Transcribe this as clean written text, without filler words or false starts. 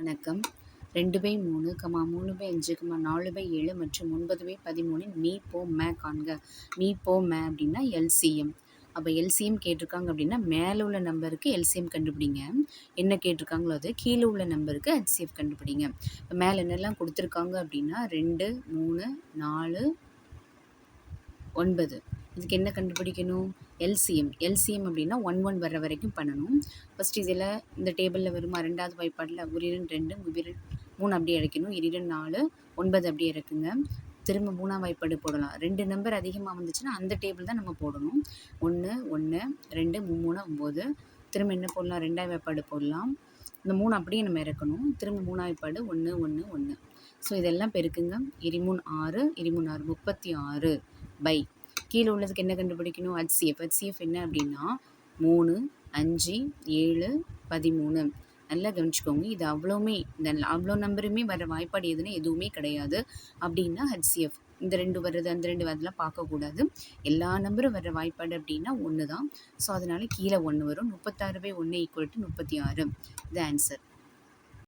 வணக்கம். 2/3, 3/5, 4/7 மற்றும் 9/13 மீ, போ, மே காண்க. மீ, போ, மே அப்படின்னா எல்சிஎம். அப்போ எல்சிஎம் கேட்டிருக்காங்க அப்படின்னா மேலே உள்ள நம்பருக்கு எல்சிஎம் கண்டுபிடிங்க. என்ன கேட்டிருக்காங்களோ அது கீழே உள்ள நம்பருக்கு ஹெச்சிஎஃப் கண்டுபிடிங்க. இப்போ மேலே என்னெல்லாம் கொடுத்துருக்காங்க அப்படின்னா 2, 3, 4, 9. இதுக்கு என்ன கண்டுபிடிக்கணும்? எல்சிஎம் அப்படின்னா 1 வர்ற வரைக்கும் பண்ணணும். ஃபஸ்ட் இதில் இந்த டேபிளில் வருமா 2வது வாய்ப்பாடில் 1 2 2 3 அப்படியே இறக்கணும். 2 4 9 அப்படியே இறக்குங்க. திரும்ப 3ஆம் வாய்ப்பாடு போடலாம். 2 நம்பர் அதிகமாக வந்துச்சுன்னா அந்த டேபிள் தான் நம்ம போடணும். 1 1 2 3 9. திரும்ப என்ன போடலாம்? 2ஆம் வாய்ப்பாடு போடலாம். இந்த 3 அப்படியே நம்ம இறக்கணும். திரும்ப 3ஆம் வாய்ப்பாடு 1 1 1. ஸோ இதெல்லாம் பெருக்குங்க. 2 6 2 6 36 பை கீழே உள்ளதுக்கு என்ன கண்டுபிடிக்கணும்? ஹெச்சிஎஃப் என்ன அப்படின்னா 3 5 7 13. நல்லா கவனிச்சுக்கோங்க. இது அவ்வளோ நம்பருமே வர வாய்ப்பாடு எதுவுமே கிடையாது. அப்படின்னா ஹெச்சிஎஃப் இந்த 2 வருது அந்த 2 அதெல்லாம் பார்க்கக்கூடாது. எல்லா நம்பரும் வர வாய்ப்பாடு அப்படின்னா 1 தான். ஸோ அதனால கீழே 1 வரும். 36/1 = 36. இது ஆன்சர்.